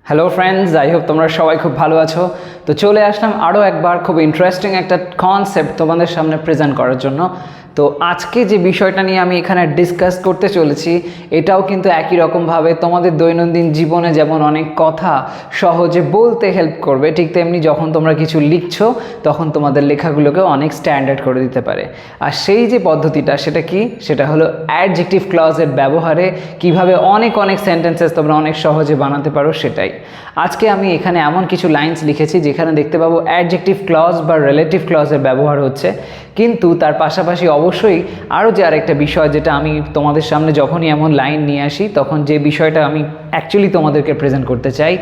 Hello friends, I hope তোমরা সবাই খুব ভালো আছো। তো চলে আসলাম আরও একবার খুব ইন্টারেস্টিং একটা কনসেপ্ট তোমাদের সামনে প্রেজেন্ট করার জন্য। তো আজকে যে বিষয়টা নিয়ে আমি এখানে ডিসকাস করতে চলেছি, এটাও কিন্তু একই রকমভাবে তোমাদের দৈনন্দিন জীবনে যেমন অনেক কথা সহজে বলতে হেল্প করবে, ঠিক তেমনি যখন তোমরা কিছু লিখছো তখন তোমাদের লেখাগুলোকে অনেক স্ট্যান্ডার্ড করে দিতে পারে। আর সেই যে পদ্ধতিটা সেটা কি, সেটা হলো অ্যাডজেক্টিভ ক্লজের ব্যবহারে কিভাবে অনেক অনেক সেন্টেন্সেস তোমরা অনেক সহজে বানাতে পারো সেটাই। আজকে আমি এখানে এমন কিছু লাইন্স লিখেছি যেখানে দেখতে পাবো অ্যাডজেক্টিভ ক্লজ বা রিলেটিভ ক্লজের ব্যবহার হচ্ছে, কিন্তু তার পাশাপাশি অবশ্যই আরও যে আরেকটা বিষয় যেটা আমি তোমাদের সামনে যখনই এমন লাইন নিয়ে আসি তখন যে বিষয়টা আমি অ্যাকচুয়ালি তোমাদেরকে প্রেজেন্ট করতে চাই,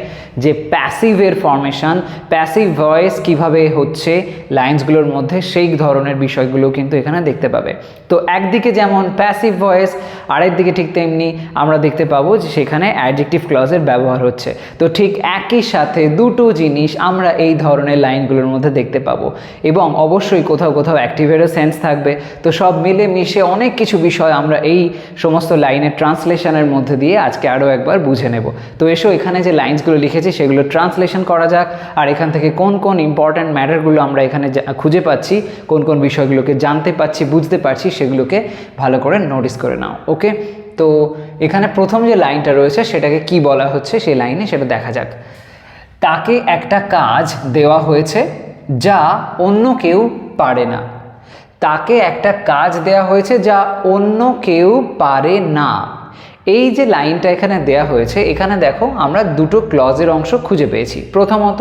যে প্যাসিভের ফর্মেশন, প্যাসিভ ভয়েস কিভাবে হচ্ছে লাইন্সগুলোর মধ্যে, সেই ধরনের বিষয়গুলো কিন্তু এখানে দেখতে পাবে। তো একদিকে যেমন প্যাসিভ ভয়েস, আরেকদিকে ঠিক তেমনি আমরা দেখতে পাবো যে সেখানে অ্যাডজেক্টিভ ক্লজের ব্যবহার হচ্ছে। তো ঠিক একই সাথে দুটো জিনিস আমরা এই ধরনের লাইনগুলোর মধ্যে দেখতে পাবো, এবং অবশ্যই কোথাও কোথাও অ্যাক্টিভেরও সেন্স থাকবে। তো সব মিলে মিশে অনেক কিছু বিষয় আমরা এই সমস্ত লাইনের ট্রান্সলেশনের মধ্যে দিয়ে আজকে আরও একবার বুঝে নেব। তো এসো এখানে যে লাইন্সগুলো লিখেছি সেগুলো ট্রান্সলেশন করা যাক, আর এখান থেকে কোন কোন ইম্পর্ট্যান্ট ম্যাটারগুলো আমরা এখানে খুঁজে পাচ্ছি, কোন কোন বিষয়গুলোকে জানতে পারছি, বুঝতে পারছি, সেগুলোকে ভালো করে নোটিস করে নাও। ওকে, তো এখানে প্রথম যে লাইনটা রয়েছে সেটাকে কি বলা হচ্ছে সেই লাইনে সেটা দেখা যাক। তাকে একটা কাজ দেওয়া হয়েছে যা অন্য কেউ পারে না। তাকে একটা কাজ দেওয়া হয়েছে যা অন্য কেউ পারে না। এই যে লাইনটা এখানে দেয়া হয়েছে, এখানে দেখো আমরা দুটো ক্লজের অংশ খুঁজে পেয়েছি। প্রথমত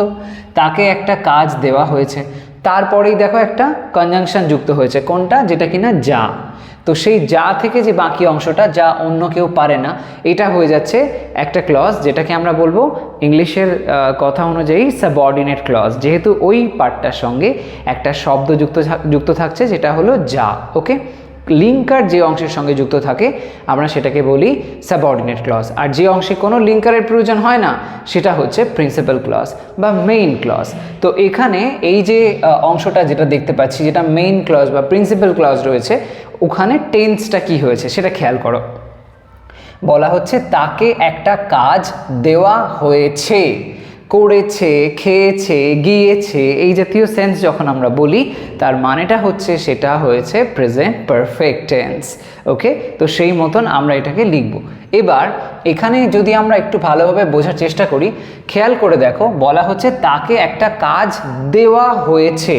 তাকে একটা কাজ দেওয়া হয়েছে, তারপরেই দেখো একটা কনজাংশন যুক্ত হয়েছে, কোনটা, যেটা কিনা যা। তো সেই যা থেকে যে বাকি অংশটা, যা অন্য কেউ পারে না, এটা হয়ে যাচ্ছে একটা ক্লজ যেটাকে আমরা বলবো ইংলিশের কথা অনুযায়ী সাবঅর্ডিনেট ক্লজ, যেহেতু ওই পার্টটার সঙ্গে একটা শব্দ যুক্ত থাকছে যেটা হলো যা। ওকে, লিঙ্কার যে অংশের সঙ্গে যুক্ত থাকে আমরা সেটাকে বলি সাবঅর্ডিনেট ক্লজ, আর যে অংশে কোনো লিঙ্কারের প্রয়োজন হয় না সেটা হচ্ছে প্রিন্সিপাল ক্লজ বা মেইন ক্লজ। তো এখানে এই যে অংশটা যেটা দেখতে পাচ্ছি, যেটা মেইন ক্লজ বা প্রিন্সিপাল ক্লজ রয়েছে, ওখানে টেন্সটা কি হয়েছে সেটা খেয়াল করো। বলা হচ্ছে তাকে একটা কাজ দেওয়া হয়েছে, করেছে, খেয়েছে, গিয়েছে, এই জাতীয় সেন্স যখন আমরা বলি তার মানেটা হচ্ছে সেটা হয়েছে প্রেজেন্ট পারফেক্ট টেন্স। ওকে, তো সেই মতন আমরা এটাকে লিখব। এবার এখানে যদি আমরা একটু ভালোভাবে বোঝার চেষ্টা করি, খেয়াল করে দেখো, বলা হচ্ছে তাকে একটা কাজ দেওয়া হয়েছে,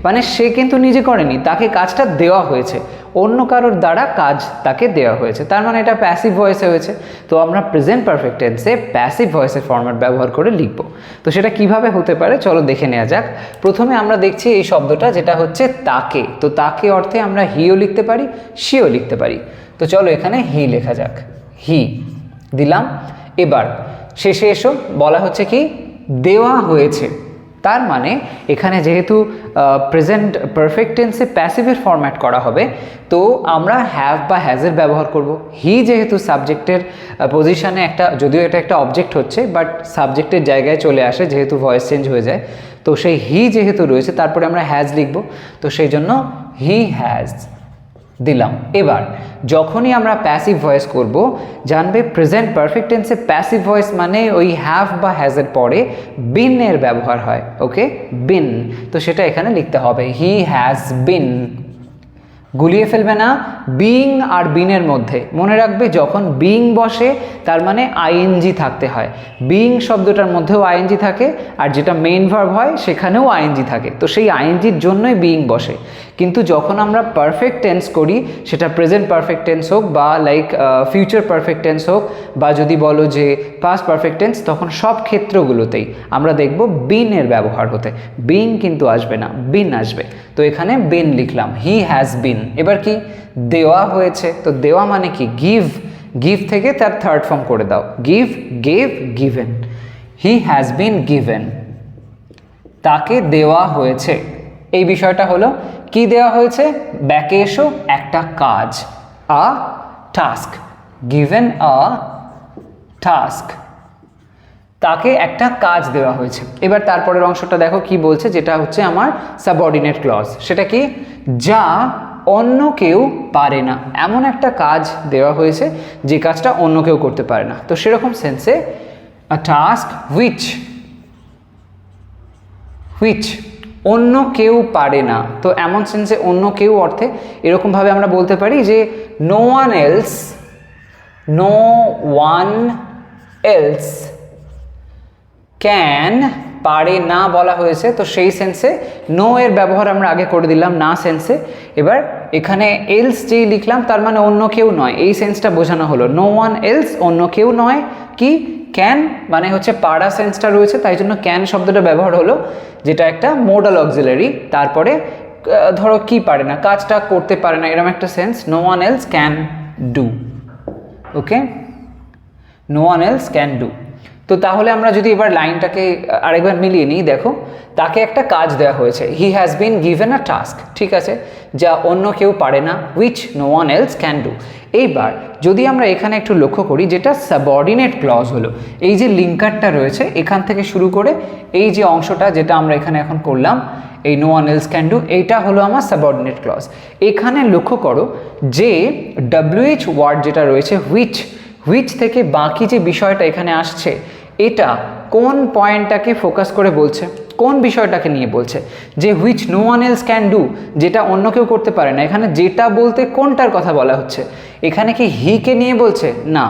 মানে সে কিন্তু নিজে করেনি, তাকে কাজটা দেওয়া হয়েছে, অন্য কারোর দ্বারা কাজ তাকে দেওয়া হয়েছে, তার মানে এটা প্যাসিভ ভয়েসে হয়েছে। তো আমরা প্রেজেন্ট পারফেক্ট টেন্সে প্যাসিভ ভয়েসের ফরম্যাট ব্যবহার করে লিখব। তো সেটা কিভাবে হতে পারে চলো দেখে নেওয়া যাক। প্রথমে আমরা দেখছি এই শব্দটা যেটা হচ্ছে তাকে। তো তাকে অর্থে আমরা হিও লিখতে পারি, শিও লিখতে পারি। তো চলো এখানে হি লেখা যাক, হি দিলাম। এবার শেষে এসো, বলা হচ্ছে কি দেওয়া হয়েছে, তার মানে এখানে যেহেতু প্রেজেন্ট পারফেক্ট টেন্সে প্যাসিভের ফরম্যাট করা হবে, তো আমরা হ্যাভ বা হ্যাজের ব্যবহার করব। হি যেহেতু সাবজেক্টের পজিশানে একটা, যদিও এটা একটা অবজেক্ট হচ্ছে, বাট সাবজেক্টের জায়গায় চলে আসে যেহেতু ভয়েস চেঞ্জ হয়ে যায়, তো সেই হি যেহেতু রয়েছে তারপরে আমরা হ্যাজ লিখব, তো সেই জন্য হি হ্যাজ দিলাম। এবার যখনই আমরা প্যাসিভ ভয়েস করব, জানবে প্রেজেন্ট পারফেক্ট টেন্সে প্যাসিভ ভয়েস মানে ওই হ্যাভ বা হ্যাজের পরে বিন এর ব্যবহার হয়। ওকে, বিন, তো সেটা এখানে লিখতে হবে, হি হ্যাজ বিন। গুলিয়ে ফেলবে না বিইং আর বিনের মধ্যে, মনে রাখবে যখন বিইং বসে তার মানে আইএনজি থাকতে হয়। বিইং শব্দটার মধ্যেও আইএনজি থাকে, আর যেটা মেইন ভার্ব হয় সেখানেও আইএনজি থাকে, তো সেই আইএনজির জন্যই বিইং বসে। কিন্তু যখন আমরা পারফেক্ট টেন্স করি, সেটা প্রেজেন্ট পারফেক্ট টেন্স হোক বা লাইক ফিউচার পারফেক্ট টেন্স হোক, বা যদি বলো যে পাস্ট পারফেক্ট টেন্স, তখন সব ক্ষেত্রগুলোতেই আমরা দেখব বিনের ব্যবহার হতে, বিইং কিন্তু আসবে না, বিন আসবে। তো এখানে বিন লিখলাম, হি হ্যাজ বিন। এবার কি দেওয়া হয়েছে, তো দেওয়া মানে কি গিভ, গিভ থেকে তার থার্ড ফর্ম করে দাও, give, gave, given. He has been given, তাকে দেওয়া হয়েছে। এই বিষয়টা হলো কি দেওয়া হয়েছে, ব্যাকে এসো, একটা কাজ, আ টাস্ক, গিভেন আ টাস্ক, তাকে একটা কাজ দেওয়া হয়েছে। এবার তারপরের অংশটা দেখো কি বলছে, যেটা হচ্ছে আমার সাবঅর্ডিনেট ক্লজ, সেটা কি যা অন্য কেউ পারে না। এমন একটা কাজ দেওয়া হয়েছে যে কাজটা অন্য কেউ করতে পারে না, তো সেরকম সেন্সে a task which অন্য কেউ পারে না। তো এমন সেন্সে অন্য কেউ অর্থে এরকমভাবে আমরা বলতে পারি যে no one else ক্যান, পারে না বলা হয়েছে, তো সেই সেন্সে নো এর ব্যবহার আমরা আগে করে দিলাম না সেন্সে। এবার এখানে এলস যেই লিখলাম তার মানে অন্য কেউ নয়, এই সেন্সটা বোঝানো হলো। নো ওয়ান এলস অন্য কেউ নয়, কি ক্যান মানে হচ্ছে পারা সেন্সটা রয়েছে, তাই জন্য ক্যান শব্দটা ব্যবহার হলো, যেটা একটা মোডাল অক্সিলারি। তারপরে ধরো কি পারে না, কাজটা করতে পারে না, এরকম একটা sense. No one else can do, okay, no one else can do. তো তাহলে আমরা যদি এবার লাইনটাকে আরেকবার মিলিয়ে নিই, দেখো তাকে একটা কাজ দেওয়া হয়েছে, he has been given a task, ঠিক আছে, যা অন্য কেউ পারে না, which no one else can do. এইবার যদি আমরা এখানে একটু লক্ষ্য করি, যেটা সাবঅর্ডিনেট ক্লজ হলো, এই যে লিঙ্কারটা রয়েছে এখান থেকে শুরু করে এই যে অংশটা যেটা আমরা এখানে এখন করলাম, এই no one else can do, এইটা হলো আমার সাবঅর্ডিনেট ক্লজ। এখানে লক্ষ্য করো যে WH ওয়ার্ড যেটা রয়েছে হুইচ থেকে বাকি যে বিষয়টা এখানে আসছে, এটা কোন পয়েন্টটাকে ফোকাস করে বলছে, কোন বিষয়টাকে নিয়ে বলছে, যে which no one else can do, যেটা অন্য কেউ করতে পারে না। এখানে যেটা বলতে কোনটার কথা বলা হচ্ছে, এখানে কি হিকে নিয়ে বলছে? না,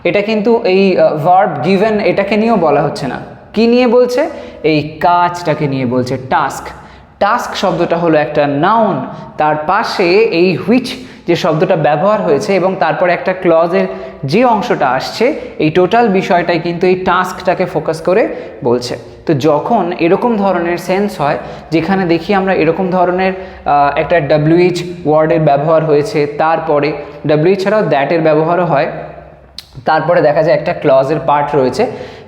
এটা কিন্তু এই ভার্ব গিভেন এটাকে নিয়েও বলা হচ্ছে না। কি নিয়ে বলছে? এই কাজটাকে নিয়ে বলছে, টাস্ক শব্দটা হলো একটা নাউন, তার পাশে এই হুইচ যে শব্দটা ব্যবহার হয়েছে এবং তারপরে একটা ক্লজের যে অংশটা আসছে, এই টোটাল বিষয়টাই কিন্তু এই টাস্কটাকে ফোকাস করে বলছে। তো যখন এরকম ধরনের সেন্স হয়, যেখানে দেখি আমরা এরকম ধরনের একটা WH ওয়ার্ডের ব্যবহার হয়েছে, তারপরে WH ছাড়াও দ্যাটের ব্যবহারও হয়, তারপরে দেখা যায় একটা ক্লজের পার্ট রয়েছে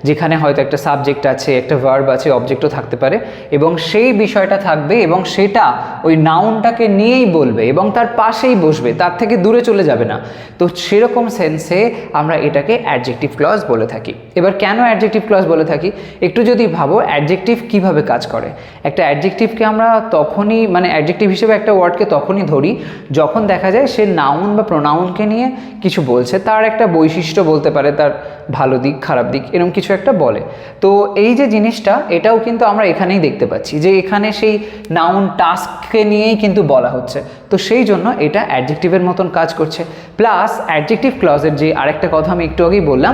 যেখানে হয়তো একটা সাবজেক্ট আছে, একটা ভার্ব আছে, অবজেক্টও থাকতে পারে, এবং সেই বিষয়টা থাকবে এবং সেটা ওই নাউনটাকে নিয়েই বলবে এবং তার পাশেই বসবে, তার থেকে দূরে চলে যাবে না। তো সেরকম সেন্সে আমরা এটাকে অ্যাডজেক্টিভ ক্লজ বলে থাকি। এবার কেন অ্যাডজেক্টিভ ক্লজ বলে থাকি, একটু যদি ভাবো অ্যাডজেক্টিভ কিভাবে কাজ করে। একটা অ্যাডজেক্টিভকে আমরা তখনই মানে অ্যাডজেক্টিভ হিসেবে একটা ওয়ার্ডকে তখনই ধরি যখন দেখা যায় সে নাউন বা প্রোনাউনকে নিয়ে কিছু বলছে, তার একটা বৈশিষ্ট্য বলতে পারে, তার ভালো দিক খারাপ দিক এরকম কিছু একটা বলে। তো এই যে জিনিসটা, এটাও কিন্তু আমরা এখানেই দেখতে পাচ্ছি যে এখানে সেই নাউন টাস্ককে নিয়েই কিন্তু বলা হচ্ছে, তো সেই জন্য এটা অ্যাডজেক্টিভের মতন কাজ করছে। প্লাস অ্যাডজেক্টিভ ক্লজের যে আরেকটা কথা আমি একটু আগেই বললাম,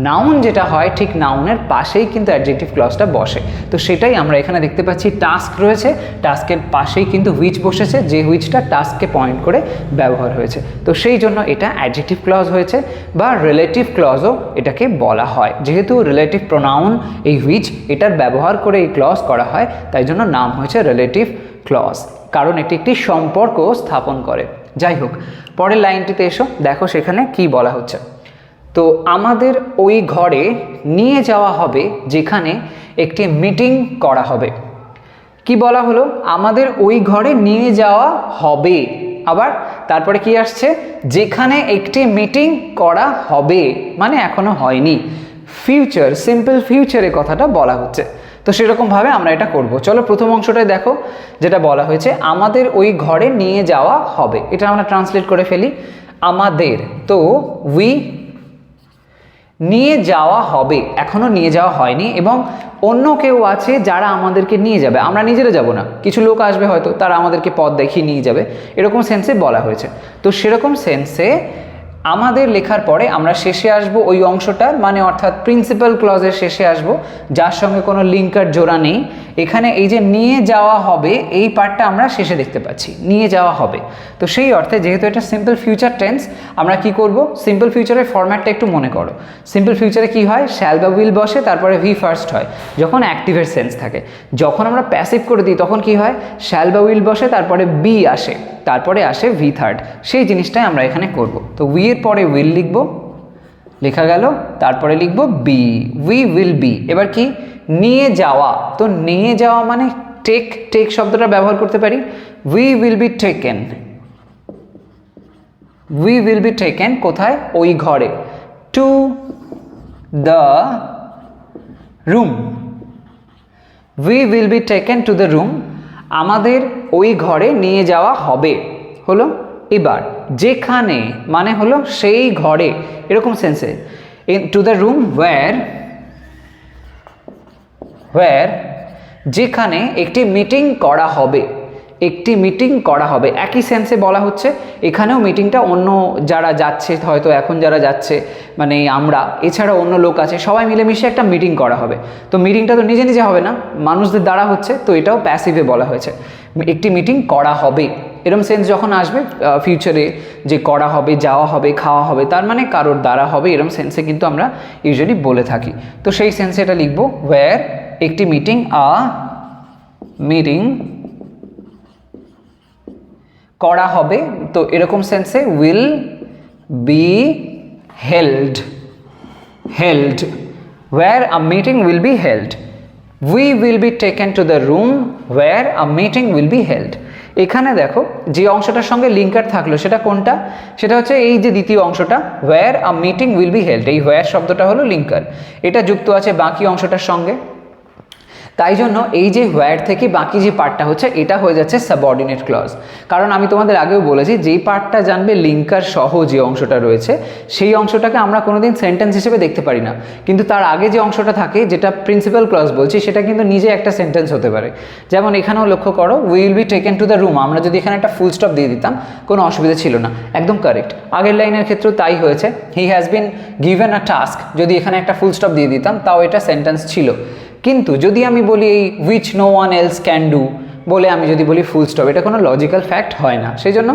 নাউন যেটা হয় ঠিক নাউনের পাশেই কিন্তু অ্যাডজেক্টিভ ক্লজটা বসে, তো সেটাই আমরা এখানে দেখতে পাচ্ছি। টাস্ক রয়েছে, টাস্কের পাশেই কিন্তু হুইচ বসেছে, যে হুইচটা টাস্ককে পয়েন্ট করে ব্যবহার হয়েছে, তো সেই জন্য এটা অ্যাডজেক্টিভ ক্লজ হয়েছে বা রিলেটিভ ক্লজও এটাকে বলা হয়। যেহেতু রিলেটিভ প্রোনাউন এই হুইচ এটার ব্যবহার করে এই ক্লজ করা হয়, তাই জন্য নাম হয়েছে রিলেটিভ ক্লজ, কারণ এটি একটি সম্পর্ক স্থাপন করে। যাই হোক, পরের লাইনটিতে এসো, দেখো সেখানে কি বলা হচ্ছে। তো আমাদের ওই ঘরে নিয়ে যাওয়া হবে যেখানে একটি মিটিং করা হবে। কি বলা হলো? আমাদের ওই ঘরে নিয়ে যাওয়া হবে, আবার তারপরে কি আসছে? যেখানে একটি মিটিং করা হবে, মানে এখনো হয়নি, ফিউচার, সিম্পল ফিউচারে কথাটা বলা হচ্ছে। তো সেরকমভাবে আমরা এটা করব। চলো প্রথম অংশটায় দেখো, যেটা বলা হয়েছে আমাদের ওই ঘরে নিয়ে যাওয়া হবে, এটা আমরা ট্রান্সলেট করে ফেলি আমাদের। তো উই নিয়ে যাওয়া হবে, এখনো নিয়ে যাওয়া হয়নি এবং অন্য কেউ আছে যারা আমাদেরকে নিয়ে যাবে, আমরা নিজেরা যাব না, কিছু লোক আসবে হয়তো, তারা আমাদেরকে পথ দেখিয়ে নিয়ে যাবে, এরকম সেন্সে বলা হয়েছে। তো সেরকম সেন্সে আমাদের লেখার পরে আমরা শেষে আসব ওই অংশটার, মানে অর্থাৎ প্রিন্সিপাল ক্লজের শেষে আসব, যার সঙ্গে কোনো লিঙ্কার জোড়া নেই। এখানে এই যে নিয়ে যাওয়া হবে, এই পার্টটা আমরা শেষে দেখতে পাচ্ছি, নিয়ে যাওয়া হবে। তো সেই অর্থে যেহেতু এটা সিম্পল ফিউচার টেন্স, আমরা কি করব, সিম্পল ফিউচারের ফরম্যাটটা একটু মনে করো। সিম্পল ফিউচারে কি হয়? শ্যাল বা উইল বসে, তারপরে ভি ফার্স্ট হয় যখন অ্যাক্টিভের সেন্স থাকে। যখন আমরা প্যাসিভ করে দিই তখন কি হয়? শ্যাল বা উইল বসে, তারপরে বি আসে, তারপরে আসে ভি থার্ড, সেই জিনিসটাই আমরা এখানে করব। তো উই এর পরে উইল লিখব, লেখা গেল, তারপরে লিখব বি, উই উইল বি। এবার কি? নিয়ে যাওয়া, তো নিয়ে যাওয়া মানে টেক শব্দটা ব্যবহার করতে পারি, we will be taken, we will be taken কোথায়? ওই ঘরে, two the room, we will be taken to the room, আমাদের ওই ঘরে নিয়ে যাওয়া হবে, হলো। এবার যেখানে মানে হলো সেই ঘরে, এরকম সেন্সে, to the room where where যেখানে একটি মিটিং করা হবে, একটি মিটিং করা হবে, একই সেন্সে বলা হচ্ছে। এখানেও মিটিংটা অন্য যারা যাচ্ছে, হয়তো এখন যারা যাচ্ছে মানে আমরা, এছাড়া অন্য লোক আছে, সবাই মিলেমিশে একটা মিটিং করা হবে। তো মিটিংটা তো নিজে নিজে হবে না, মানুষদের দ্বারা হচ্ছে, তো এটাও প্যাসিভে বলা হয়েছে। একটি মিটিং করা হবে এরকম সেন্স যখন আসবে ফিউচারে, যে করা হবে, যাওয়া হবে, খাওয়া হবে, তার মানে কারোর দ্বারা হবে, এরকম সেন্সে কিন্তু আমরা ইউজুয়ালি বলে থাকি। তো সেই সেন্সে এটা লিখবো, ওয়্যার একটি মিটিং, মিটিং করা হবে, তো এরকম সেন্সে will be held, held, where a meeting will be held. We will be taken to the room where a meeting will be held. এখানে দেখো যে অংশটার সঙ্গে লিঙ্কার থাকলো সেটা কোনটা, সেটা হচ্ছে এই যে দ্বিতীয় অংশটা, where a meeting will be held. এই ওয়্যার শব্দটা হলো লিঙ্কার, এটা যুক্ত আছে বাকি অংশটার সঙ্গে। তাই জন্য এই যে হোয়ার থেকে বাকি যে পার্টটা হচ্ছে এটা হয়ে যাচ্ছে সাবঅর্ডিনেট ক্লজ। কারণ আমি তোমাদের আগেও বলেছি, যেই পার্টটা জানবে লিঙ্কার সহ যে অংশটা রয়েছে সেই অংশটাকে আমরা কোনোদিন সেন্টেন্স হিসেবে দেখতে পারি না, কিন্তু তার আগে যে অংশটা থাকে যেটা প্রিন্সিপাল ক্লজ বলছি সেটা কিন্তু নিজে একটা সেন্টেন্স হতে পারে। যেমন এখানেও লক্ষ্য করো, will be taken to the room, আমরা যদি এখানে একটা ফুল স্টপ দিয়ে দিতাম কোনো অসুবিধা ছিল না, একদম কারেক্ট। আগের লাইনের ক্ষেত্রেও তাই হয়েছে, he has been given a task, যদি এখানে একটা ফুল স্টপ দিয়ে দিতাম তাও এটা সেন্টেন্স ছিল। কিন্তু যদি আমি বলি এই which no one else can do বলে আমি যদি বলি ফুল স্টপ, এটা কোনো লজিক্যাল ফ্যাক্ট হয় না। সেই জন্য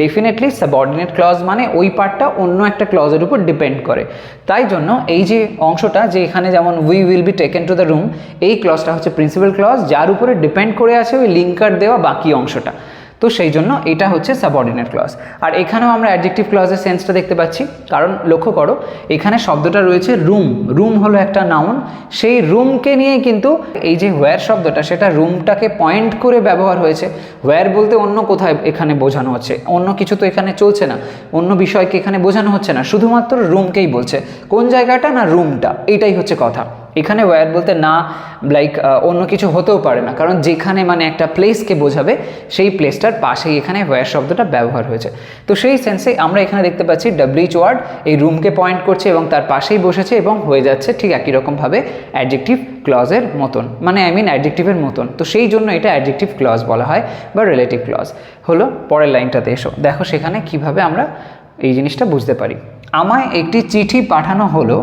ডেফিনেটলি সাবঅর্ডিনেট ক্লজ মানে ওই পার্টটা অন্য একটা ক্লজের উপর ডিপেন্ড করে। তাই জন্য এই যে অংশটা, যে এখানে যেমন we will be taken to the room, এই ক্লজটা হচ্ছে প্রিন্সিপাল ক্লজ, যার উপরে ডিপেন্ড করে আছে ওই লিঙ্কার দেওয়া বাকি অংশটা। তো সেই জন্য এটা হচ্ছে সাবঅর্ডিনেট ক্লজ। আর এখানেও আমরা অ্যাডজেক্টিভ ক্লজের সেন্সটা দেখতে পাচ্ছি, কারণ লক্ষ্য করো এখানে শব্দটা রয়েছে রুম, রুম হলো একটা নাউন, সেই রুমকে নিয়ে কিন্তু এই যে হোয়ার শব্দটা সেটা রুমটাকে পয়েন্ট করে ব্যবহার হয়েছে। হোয়ার বলতে অন্য কোথায় এখানে বোঝানো হচ্ছে, অন্য কিছু তো এখানে চলছে না, অন্য বিষয়কে এখানে বোঝানো হচ্ছে না, শুধুমাত্র রুমকেই বলছে। কোন জায়গাটা না, রুমটা, এইটাই হচ্ছে কথা। এখানে ওয়্যার বলতে না লাইক অন্য কিছু হতেও পারে না, কারণ যেখানে মানে একটা প্লেসকে বোঝাবে সেই প্লেসটার পাশেই এখানে ওয়্যার শব্দটা ব্যবহার হয়েছে। তো সেই সেন্সে আমরা এখানে দেখতে পাচ্ছি ডাব্লিউএইচ ওয়ার্ড এই রুমকে পয়েন্ট করছে এবং তার পাশেই বসেছে এবং হয়ে যাচ্ছে ঠিক একই রকমভাবে অ্যাডজেক্টিভ ক্লজের মতন, মানে অ্যাডজেক্টিভের মতন। তো সেই জন্য এটা অ্যাডজেক্টিভ ক্লজ বলা হয় বা রিলেটিভ ক্লজ। হলো পরের লাইনটাতে এসো, দেখো সেখানে কিভাবে আমরা এই জিনিসটা বুঝতে পারি। আমায় একটি চিঠি পাঠানো হলো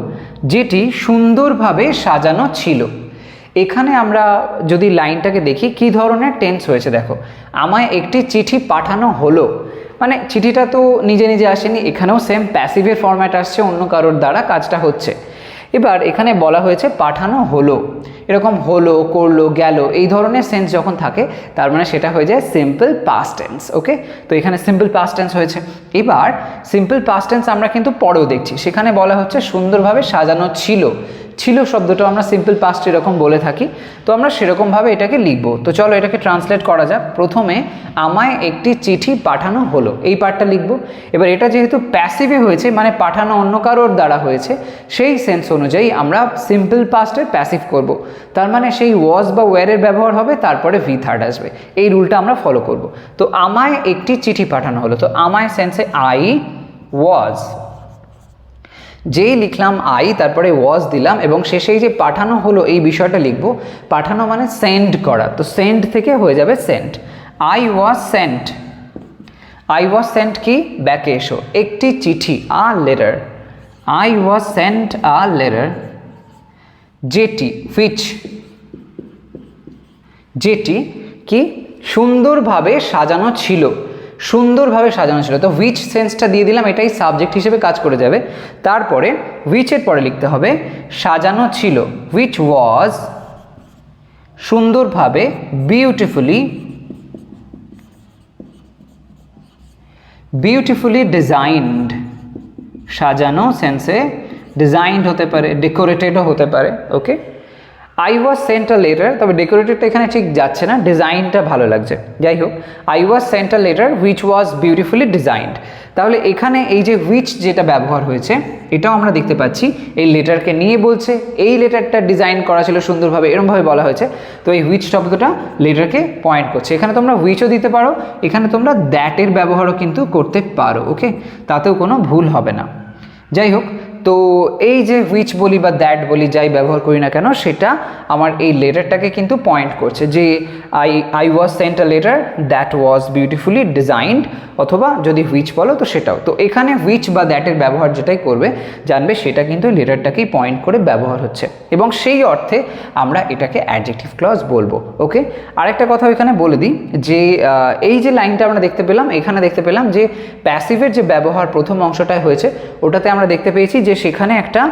যেটি সুন্দরভাবে সাজানো ছিল। এখানে আমরা যদি লাইনটাকে দেখি কি ধরনের টেন্স হয়েছে, দেখো আমায় একটি চিঠি পাঠানো হলো, মানে চিঠিটা তো নিজে নিজে আসেনি, এখানেও সেম প্যাসিভের ফরম্যাট আসছে, অন্য কারোর দ্বারা কাজটা হচ্ছে। এবার এখানে বলা হয়েছে পাঠানো হলো, এরকম হলো, করলো, গেল, এই ধরনের সেন্স যখন থাকে তার মানে সেটা হয়ে যায় সিম্পল পাস্ট টেন্স। ওকে, তো এখানে সিম্পল পাস্ট টেন্স হয়েছে। এবার সিম্পল পাস্ট টেন্স আমরা কিন্তু পরেও দেখছি, সেখানে বলা হচ্ছে সুন্দরভাবে সাজানো ছিল। ছিল শব্দটা আমরা সিম্পল পাস্ট এরকম বলে থাকি, তো আমরা সেরকমভাবে এটাকে লিখবো। তো চলো এটাকে ট্রান্সলেট করা যাক। প্রথমে আমায় একটি চিঠি পাঠানো হলো, এই পার্টটা লিখবো। এবার এটা যেহেতু প্যাসিভে হয়েছে মানে পাঠানো অন্য কারোর দ্বারা হয়েছে, সেই সেন্স অনুযায়ী আমরা সিম্পল পাস্টের প্যাসিভ করব। তার মানে সেই ওয়াজ বা ওয়্যারের ব্যবহার হবে, তারপরে ভি থার্ড আসবে। এই রুলটা আমরা ফলো করব। তো আমায় একটি চিঠি পাঠানো হলো, তো আমায় সেন্সে আই ওয়াজ, যেই লিখলাম আই তারপরে ওয়াজ দিলাম এবং শেষেই যে পাঠানো হলো এই বিষয়টা লিখবো। পাঠানো মানে সেন্ড করা, তো সেন্ড থেকে হয়ে যাবে sent. I was sent, I was sent কি, ব্যাকে এসো, একটি চিঠি, a letter, I was sent a letter, যেটি হুইচ, যেটি কি সুন্দরভাবে সাজানো ছিল, সুন্দরভাবে সাজানো ছিল। তো হুইচ সেন্সটা দিয়ে দিলাম, এটাই সাবজেক্ট হিসেবে কাজ করে যাবে। তারপরে হুইচের পরে লিখতে হবে সাজানো ছিল, হুইচ ওয়াজ সুন্দরভাবে, বিউটিফুলি, বিউটিফুলি ডিজাইনড, সাজানো সেন্সে ডিজাইনড হতে পারে, ডেকোরেটেডও হতে পারে। Okay, I was sent a letter, তবে ডেকোরেটেডটা এখানে ঠিক যাচ্ছে না, ডিজাইনটা ভালো লাগছে। যাই হোক, I was sent a letter which was beautifully designed. তাহলে এখানে এই যে হুইচ যেটা ব্যবহার হয়েছে এটাও আমরা দেখতে পাচ্ছি এই লেটারকে নিয়ে বলছে, এই লেটারটা ডিজাইন করা ছিল সুন্দরভাবে, এরকমভাবে বলা হয়েছে। তো এই হুইচ শব্দটা লেটারকে পয়েন্ট করছে। এখানে তোমরা হুইচও দিতে পারো, এখানে তোমরা দ্যাটের ব্যবহারও কিন্তু করতে পারো। ওকে, তাতেও কোনো ভুল হবে না। যাই হোক, তো এই যে হুইচ বলি বা দ্যাট বলি যাই ব্যবহার করি না কেন, সেটা আমার এই লেটারটাকে কিন্তু পয়েন্ট করছে যে I was sent a letter that was beautifully designed, অথবা যদি হুইচ বলো তো সেটাও। তো এখানে হুইচ বা দ্যাটের ব্যবহার যেটাই করবে জানবে সেটা কিন্তু লেটারটাকেই পয়েন্ট করে ব্যবহার হচ্ছে, এবং সেই অর্থে আমরা এটাকে অ্যাডজেক্টিভ ক্লজ বলবো। ওকে, আরেকটা কথা এখানে বলে দিই যে এই যে লাইনটা আমরা দেখতে পেলাম, এখানে দেখতে পেলাম যে প্যাসিভের যে ব্যবহার প্রথম অংশটায় হয়েছে ওটাতে আমরা দেখতে পেয়েছি যে সেখানে একটা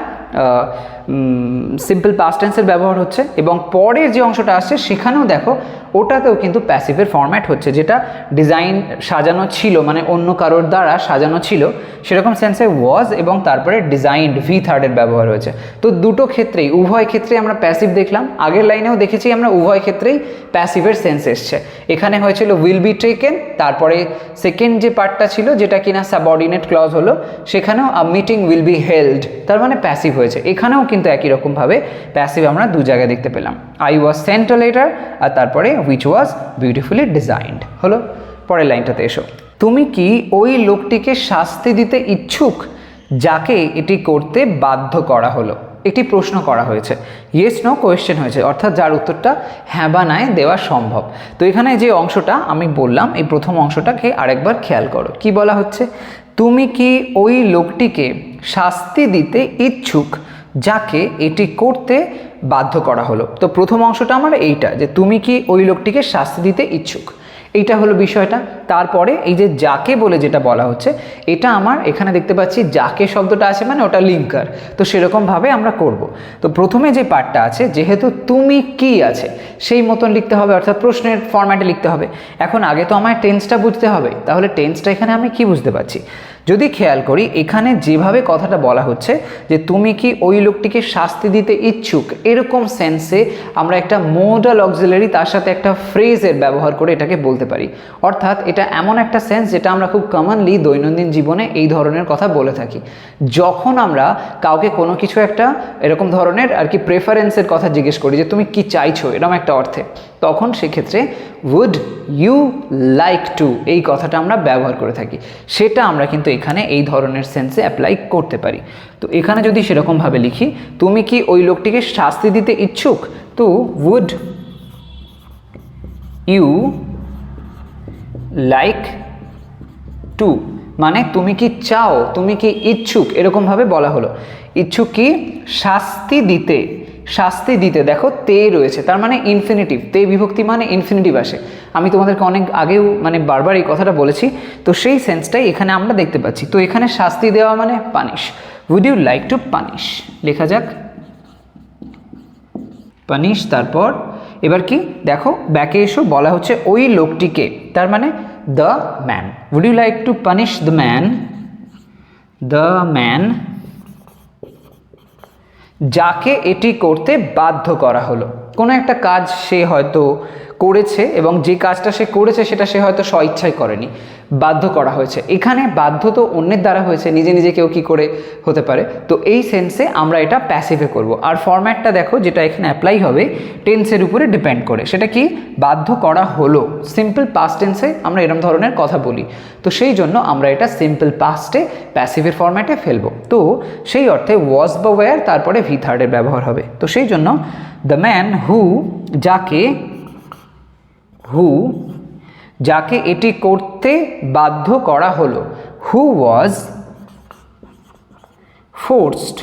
সিম্পল পাস্ট টেন্সের ব্যবহার হচ্ছে, এবং পরের যে অংশটা আসছে সেখানেও দেখো ওটাতেও কিন্তু প্যাসিভের ফরম্যাট হচ্ছে, যেটা ডিজাইন সাজানো ছিল, মানে অন্য কারোর দ্বারা সাজানো ছিল সেরকম সেন্সে ওয়াজ, এবং তারপরে ডিজাইনড ভি থার্ডের ব্যবহার হয়েছে। তো দুটো ক্ষেত্রেই, উভয় ক্ষেত্রেই আমরা প্যাসিভ দেখলাম, আগের লাইনেও দেখেছি আমরা উভয় ক্ষেত্রেই প্যাসিভের সেন্স এসছে। এখানে হয়েছিল উইল বি টেকেন, তারপরে সেকেন্ড যে পার্টটা ছিল যেটা কিনা সাবঅর্ডিনেট ক্লজ হলো, সেখানেও আ মিটিং উইল বি হেল্ড, তার মানে প্যাসিভ হয়েছে। এখানেও কিন্তু একই রকমভাবে প্যাসিভ আমরা দু জায়গায় দেখতে পেলাম, I was sent a letter আর তারপরে হুইচ ওয়াজ বিউটিফুলি ডিজাইনড হলো। পরের লাইনটাতে এসো, তুমি কি ওই লোকটিকে শাস্তি দিতে ইচ্ছুক যাকে এটি করতে বাধ্য করা হলো? একটি প্রশ্ন করা হয়েছে, ইয়েস নো কোয়েশ্চেন হয়েছে, অর্থাৎ যার উত্তরটা হ্যাঁ বা নায় দেওয়া সম্ভব। তো এখানে যে অংশটা আমি বললাম, এই প্রথম অংশটাকে আরেকবার খেয়াল করো, কি বলা হচ্ছে, তুমি কি ওই লোকটিকে শাস্তি দিতে ইচ্ছুক যাকে এটি করতে বাধ্য করা হলো। তো প্রথম অংশটা আমার এইটা, যে তুমি কি ওই লোকটিকে শাস্তি দিতে ইচ্ছুক, এইটা হলো বিষয়টা। তারপরে এই যে যাকে বলে যেটা বলা হচ্ছে, এটা আমার এখানে দেখতে পাচ্ছি যাকে শব্দটা আছে মানে ওটা লিঙ্কার, তো সেরকমভাবে আমরা করব। তো প্রথমে যে পার্টটা আছে, যেহেতু তুমি কি আছে সেই মতন লিখতে হবে, অর্থাৎ প্রশ্নের ফরম্যাটে লিখতে হবে। এখন আগে তো আমার টেন্সটা বুঝতে হবে, তাহলে টেন্সটা এখানে আমি কি বুঝতে পারছি, যদি খেয়াল করি এখানে যেভাবে কথাটা বলা হচ্ছে যে তুমি কি ওই লোকটিকে শাস্তি দিতে ইচ্ছুক, এরকম সেন্সে আমরা একটা মোডাল অক্সিলারি তার সাথে একটা ফ্রেজের ব্যবহার করে এটাকে বলতে পারি। অর্থাৎ এটা এমন একটা সেন্স যেটা আমরা খুব কমনলি দৈনন্দিন জীবনে এই ধরনের কথা বলে থাকি। যখন আমরা কাউকে কোনো কিছু একটা এরকম ধরনের আর কি প্রেফারেন্সের কথা জিজ্ঞেস করি যে তুমি কি চাইছো এরকম একটা অর্থে, তখন সেক্ষেত্রে উড ইউ লাইক টু এই কথাটা আমরা ব্যবহার করে থাকি, সেটা আমরা কিন্তু এখানে এই ধরনের সেন্সে অ্যাপ্লাই করতে পারি। তো এখানে যদি সেরকমভাবে লিখি, তুমি কি ওই লোকটিকে শাস্তি দিতে ইচ্ছুক, তো উড ইউ লাইক টু, মানে তুমি কি চাও, তুমি কি ইচ্ছুক, এরকমভাবে বলা হলো। ইচ্ছুক কি শাস্তি দিতে, শাস্তি দিতে দেখো তে রয়েছে, তার মানে ইনফিনিটিভ, তে বিভক্তি মানে ইনফিনিটিভ আসে। আমি তোমাদেরকে অনেক আগেও মানে বারবার এই কথাটা বলেছি, তো সেই সেন্সটাই এখানে আমরা দেখতে পাচ্ছি। তো এখানে শাস্তি দেওয়া মানে punish, would you like to punish, লেখা যাক পানিশ। তারপর এবার কি দেখো ব্যাকে এসো, বলা হচ্ছে ওই লোকটিকে, তার মানে the man, would you like to punish the man, the man যাকে এটি করতে বাধ্য করা হলো। কোনো একটা কাজ সে হয়তো করেছে, এবং যে কাজটা সে করেছে সেটা সে হয়তো স্বইচ্ছায় করেনি, বাধ্য করা হয়েছে। এখানে বাধ্য তো অন্যের দ্বারা হয়েছে, নিজে নিজে কেউ কী করে হতে পারে। তো এই সেন্সে আমরা এটা প্যাসিভে করব। আর ফরম্যাটটা দেখো যেটা এখানে অ্যাপ্লাই হবে টেন্সের উপরে ডিপেন্ড করে, সেটা কি বাধ্য করা হলো। সিম্পল পাস্ট টেন্সে আমরা এরকম ধরনের কথা বলি, তো সেই জন্য আমরা এটা সিম্পল পাস্টে প্যাসিভের ফরম্যাটে ফেলবো। তো সেই অর্থে ওয়াজ বা ওয়্যার তারপরে ভি থার্ডের ব্যবহার হবে। তো সেই জন্য দ্য ম্যান হু, যাকে এটি করতে বাধ্য করা হলো, হু ওয়াজ ফোর্সড,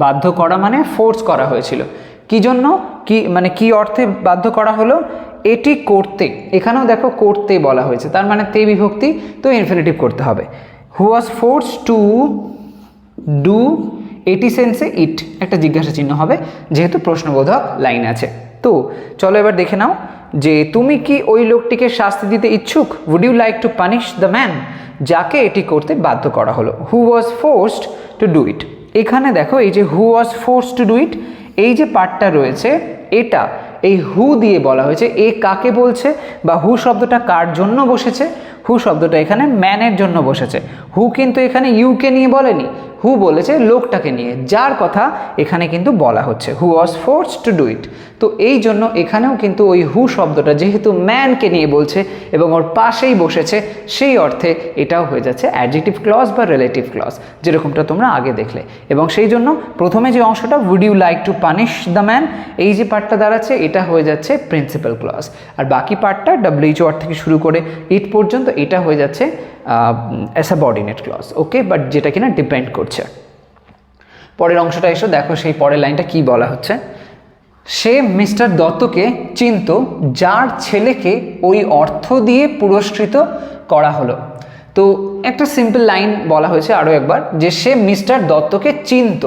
বাধ্য করা মানে ফোর্স করা হয়েছিল, কি জন্য, কি মানে কি অর্থে বাধ্য করা হলো, এটি করতে, এখানেও দেখো করতে বলা হয়েছে, তার মানে তে বিভক্তি, তো ইনফিনিটিভ করতে হবে। হু ওয়াজ ফোর্সড টু ডু, এটি সেন্সে ইট একটা জিজ্ঞাসা চিহ্ন হবে যেহেতু প্রশ্নবোধক লাইন আছে। তো চলো এবার দেখে নাও যে তুমি কি ওই লোকটিকে শাস্তি দিতে ইচ্ছুক, would you like to punish the man যাকে এটি করতে বাধ্য করা হলো, who was forced to do it. এখানে দেখো এই যে who was forced to do it, এই যে পার্টটা রয়েছে এটা এই হু দিয়ে বলা হয়েছে, এ কাকে বলছে বা হু শব্দটা কার জন্য বসেছে, হু হু শব্দটা এখানে ম্যানের জন্য বসেছে। হু কিন্তু এখানে ইউকে নিয়ে বলেনি, হু বলেছে লোকটাকে নিয়ে, যার কথা এখানে কিন্তু বলা হচ্ছে, হু ওয়াজ ফোর্সড টু ডু ইট। তো এই জন্য এখানেও কিন্তু ওই হু শব্দটা যেহেতু ম্যানকে নিয়ে বলছে এবং ওর পাশেই বসেছে, সেই অর্থে এটাও হয়ে যাচ্ছে অ্যাডজেক্টিভ ক্লজ বা রিলেটিভ ক্লজ, যেরকমটা তোমরা আগে দেখলে। এবং সেই জন্য প্রথমে যে অংশটা would you like to punish the man, এই যে পার্টটা দাঁড়াচ্ছে এটা হয়ে যাচ্ছে প্রিন্সিপাল ক্লজ, আর বাকি পার্টটা ডাব্লিউএইচ ওয়ার্ড থেকে শুরু করে ইট পর্যন্ত এটা হয়ে যাচ্ছে সাবঅর্ডিনেট ক্লজ। ওকে, বাট যেটা কিনা ডিপেন্ড করছে। পরের অংশটা এসো, দেখো সেই পরের লাইনটা কি বলা হচ্ছে। সে মিস্টার দত্তকে চিনত যার ছেলেকে ওই অর্থ দিয়ে পুরস্কৃত করা হলো। তো একটা সিম্পল লাইন বলা হয়েছে আরও একবার, যে সে মিস্টার দত্তকে চিনত,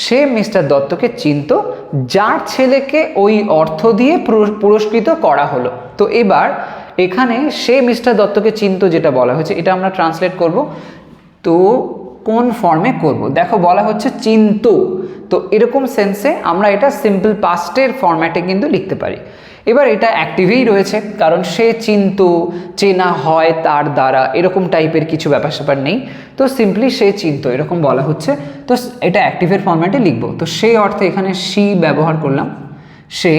সে মিস্টার দত্তকে চিনত যার ছেলেকে ওই অর্থ দিয়ে পুরস্কৃত করা হলো। তো এবার এখানে সে মিস্টার দত্তকে চিনত যেটা বলা হয়েছে, এটা আমরা ট্রান্সলেট করব। তো কোন ফর্মে করব? দেখো বলা হচ্ছে চিন্ত, তো এরকম সেন্সে আমরা এটা সিম্পল পাস্টের ফরম্যাটে কিন্তু লিখতে পারি। এবার এটা অ্যাক্টিভেই রয়েছে, কারণ সে চিন্ত, চেনা হয় তার দ্বারা, এরকম টাইপের কিছু ব্যাপার স্যাপার নেই। তো সিম্পলি সে চিন্ত এরকম বলা হচ্ছে, তো এটা অ্যাক্টিভের ফরম্যাটে লিখব। তো সেই অর্থে এখানে সি ব্যবহার করলাম, সে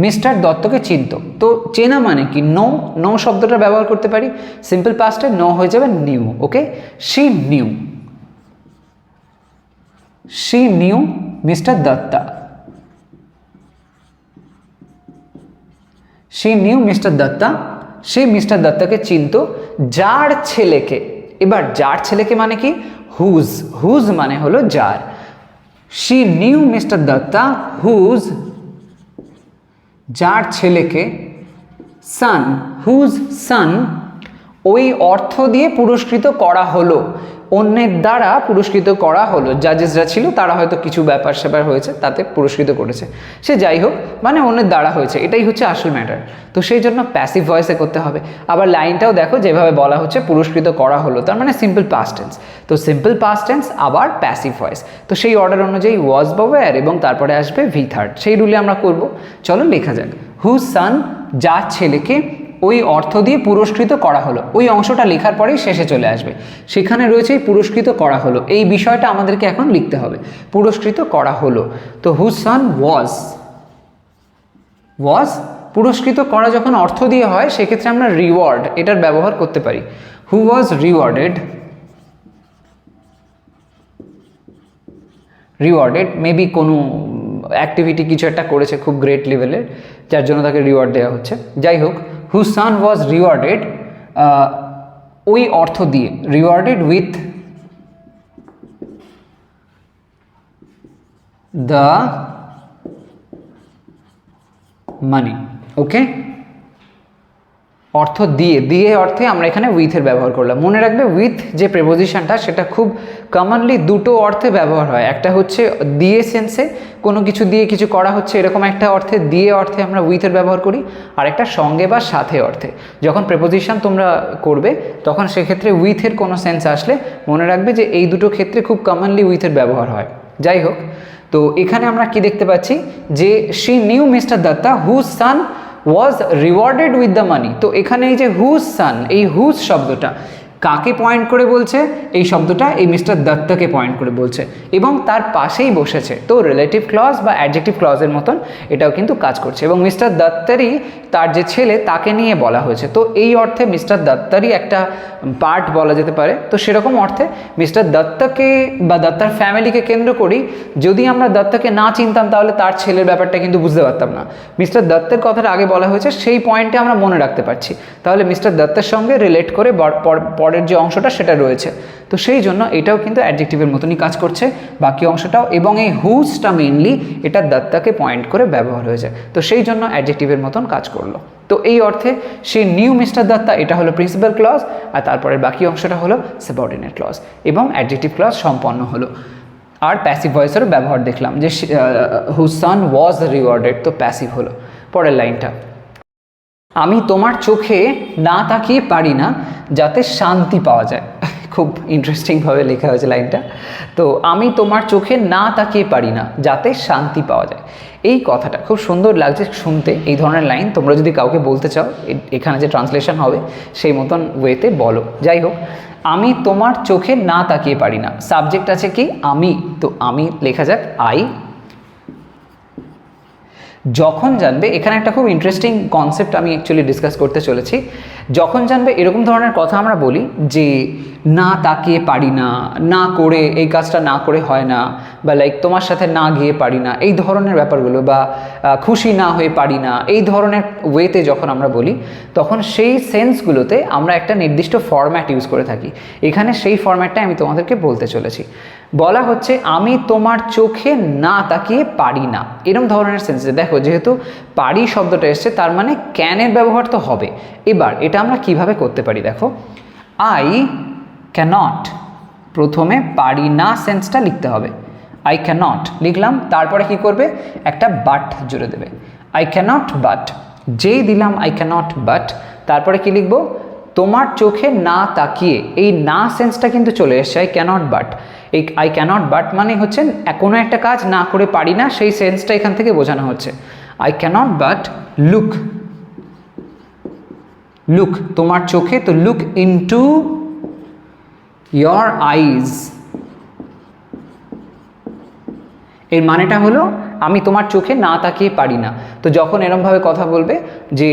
মিস্টার দত্তকে চিনত। তো চেনা মানে কি? নো শব্দটা ব্যবহার করতে পারি, সিম্পল পাস্টে নো হয়ে যাবে knew. Okay, she knew mister Datta, she knew mister Datta, সে মিস্টার দত্তাকে চিনত যার ছেলেকে। এবার যার ছেলেকে মানে কি? হুজ মানে হলো যার। She knew mister Dutta whose, যার ছেলেকে, সান, হুজ সান, ওই অর্থ দিয়ে পুরস্কৃত করা হলো, অন্যের দ্বারা পুরস্কৃত করা হলো। জাজেসরা ছিল, তারা হয়তো কিছু ব্যাপার স্যাপার হয়েছে তাতে পুরস্কৃত করেছে, সে যাই হোক, মানে অন্যের দ্বারা হয়েছে, এটাই হচ্ছে আসল ম্যাটার। তো সেই জন্য প্যাসিভ ভয়েসে করতে হবে। আবার লাইনটাও দেখো যেভাবে বলা হচ্ছে পুরস্কৃত করা হলো, তার মানে সিম্পল পাস্ট টেন্স। তো সিম্পল পাস্ট টেন্স আবার প্যাসিভ ভয়েস, তো সেই অর্ডার অনুযায়ী ওয়াজ বা ওয়্যার এবং তারপরে আসবে ভি থার্ড, সেই রুলে আমরা করব। চলো লেখা যাক, হুজ সান, যার ছেলেকে ওই অর্থ দিয়ে পুরস্কৃত করা হলো। ওই অংশটা লেখার পরেই শেষে চলে আসবে, সেখানে রয়েছে পুরস্কৃত করা হলো, এই বিষয়টা আমাদেরকে এখন লিখতে হবে, পুরস্কৃত করা হলো। তো হুজ সান ওয়াজ, পুরস্কৃত করা যখন অর্থ দিয়ে হয় সেক্ষেত্রে আমরা রিওয়ার্ড এটার ব্যবহার করতে পারি। হু ওয়াজ রিওয়ার্ডেড মেবি কোনো অ্যাক্টিভিটি কিছু একটা করেছে খুব গ্রেট লেভেলের, যার জন্য তাকে রিওয়ার্ড দেওয়া হচ্ছে। যাই হোক, হুজ সান ওয়াজ রিওয়ার্ডেড, ওই অর্থ দিয়ে, রিওয়ার্ডেড উইথ দ্য মানি। ওকে, অর্থ দিয়ে অর্থে আমরা এখানে উইথের ব্যবহার করলাম। মনে রাখবে উইথ যে প্রেপোজিশনটা সেটা খুব কমনলি দুটো অর্থে ব্যবহার হয়, একটা হচ্ছে দিয়ে সেন্সে, কোনো কিছু দিয়ে কিছু করা হচ্ছে এরকম একটা অর্থে দিয়ে অর্থে আমরা উইথের ব্যবহার করি, আর একটা সঙ্গে বা সাথে অর্থে। যখন প্রেপোজিশন তোমরা করবে তখন সেক্ষেত্রে উইথের কোনো সেন্স আসলে মনে রাখবে যে এই দুটো ক্ষেত্রে খুব কমনলি উইথের ব্যবহার হয়। যাই হোক, তো এখানে আমরা কি দেখতে পাচ্ছি যে she knew mister Dutta whose son was rewarded with the money. তো এখানে এই যে হুজ সান, এই হুজ শব্দটা কাকে পয়েন্ট করে বলছে? এই শব্দটা এই মিস্টার দত্তকে পয়েন্ট করে বলছে এবং তার পাশেই বসেছে। তো রিলেটিভ ক্লজ বা অ্যাডজেক্টিভ ক্লজের মতন এটাও কিন্তু কাজ করছে এবং মিস্টার দত্তেরই তার যে ছেলে তাকে নিয়ে বলা হয়েছে। তো এই অর্থে মিস্টার দত্তেরই একটা পার্ট বলা যেতে পারে। তো সেরকম অর্থে মিস্টার দত্তকে বা দত্তার ফ্যামিলিকে কেন্দ্র করি, যদি আমরা দত্তকে না চিনতাম তাহলে তার ছেলের ব্যাপারটা কিন্তু বুঝতে পারতাম না। মিস্টার দত্তের কথাটা আগে বলা হয়েছে, সেই পয়েন্টে আমরা মনে রাখতে পারছি, তাহলে মিস্টার দত্তের সঙ্গে রিলেট করে পরের যে অংশটা সেটা রয়েছে। তো সেই জন্য এটাও কিন্তু অ্যাডজেক্টিভের মতনই কাজ করছে, বাকি অংশটাও। এবং এই হুজটা মেইনলি এটা দত্তাকে পয়েন্ট করে ব্যবহার হয়েছে, তো সেই জন্য অ্যাডজেক্টিভের মতন কাজ করলো। তো এই অর্থে সে নিউ মিস্টার দত্তা, এটা হলো প্রিন্সিপাল ক্লজ, আর তারপরে বাকি অংশটা হলো সাবঅর্ডিনেট ক্লজ এবং অ্যাডজেক্টিভ ক্লজ সম্পন্ন হলো। আর প্যাসিভ ভয়েসেরও ব্যবহার দেখলাম যে হুজ সান ওয়াজ রিওয়ার্ডেড, তো প্যাসিভ হলো। পরের লাইনটা, আমি তোমার চোখে না তাকিয়ে পারি না যাতে শান্তি পাওয়া যায়। খুব ইন্টারেস্টিংভাবে লেখা হয়েছে লাইনটা। তো আমি তোমার চোখে না তাকিয়ে পারি না যাতে শান্তি পাওয়া যায়, এই কথাটা খুব সুন্দর লাগছে শুনতে। এই ধরনের লাইন তোমরা যদি কাউকে বলতে চাও, এখানে যে ট্রান্সলেশন হবে সেই মতন ওয়েতে বলো। যাই হোক, আমি তোমার চোখে না তাকিয়ে পারি না, সাবজেক্ট আছে কি আমি, তো আমি লেখা যাক আই। যখন জানবে, এখানে একটা খুব ইন্টারেস্টিং কনসেপ্ট আমি অ্যাকচুয়ালি ডিসকাস করতে চলেছি। যখন জানবে এরকম ধরনের কথা আমরা বলি যে না তাকিয়ে পারি না, না করে এই কাজটা না করে হয় না, বা লাইক তোমার সাথে না গিয়ে পারি না, এই ধরনের ব্যাপারগুলো, বা খুশি না হয়ে পারি না, এই ধরনের ওয়েতে যখন আমরা বলি, তখন সেই সেন্সগুলোতে আমরা একটা নির্দিষ্ট ফরম্যাট ইউজ করে থাকি। এখানে সেই ফরম্যাটটাই আমি তোমাদেরকে বলতে চলেছি। বলা হচ্ছে আমি তোমার চোখে না তাকিয়ে পারি না, এরকম ধরনের সেন্সে। দেখো, যেহেতু পারি শব্দটা এসছে, তার মানে ক্যানের ব্যবহার তো হবে। এবার এটা আমরা কিভাবে করতে পারি, দেখো, আই ক্যানট, প্রথমে পারি না সেন্সটা লিখতে হবে। আই ক্যানট লিখলাম, তারপরে কি করবে, একটা বাট জুড়ে দেবে। আই ক্যানট বাট, যেই দিলাম আই ক্যানট বাট, তারপরে কি লিখবো, তোমার চোখে না তাকিয়ে, এই না সেন্সটা কিন্তু চলে এসছে আই ক্যানট বাট। এই আই ক্যানট বাট মানে হচ্ছে কোনো একটা কাজ না করে পারি না, সেই সেন্সটা এখান থেকে বোঝানো হচ্ছে। I cannot but look, look তোমার চোখে, তো লুক ইনটু ইয়োর আইজ, এর মানেটা হলো আমি তোমার চোখে না তাকিয়ে পারি না। তো যখন এরমভাবে কথা বলবে যে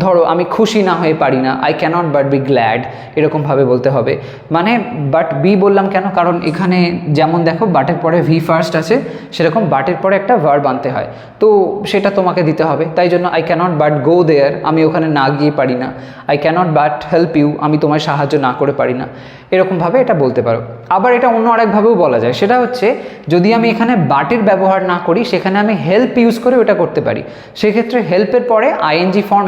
ধরো আমি খুশি না হয়ে পারি না, I cannot but be glad, এরকমভাবে বলতে হবে। মানে বাট বি বললাম কেন, কারণ এখানে যেমন দেখো বাটের পরে ভি ফার্স্ট আছে, সেরকম বাটের পরে একটা ভার্ব আনতে হয়, তো সেটা তোমাকে দিতে হবে। তাই জন্য I cannot but go there, আমি ওখানে না গিয়ে পারি না। I cannot but help you, আমি তোমায় সাহায্য না করে পারি না। এরকমভাবে এটা বলতে পারো। আবার এটা অন্য আরেকভাবেও বলা যায়, সেটা হচ্ছে যদি আমি এখানে বাটের ব্যবহার না করি, সেখানে আমি হেল্প ইউজ করে ওটা করতে পারি। সেক্ষেত্রে হেল্পের পরে আইএনজি ফর্ম,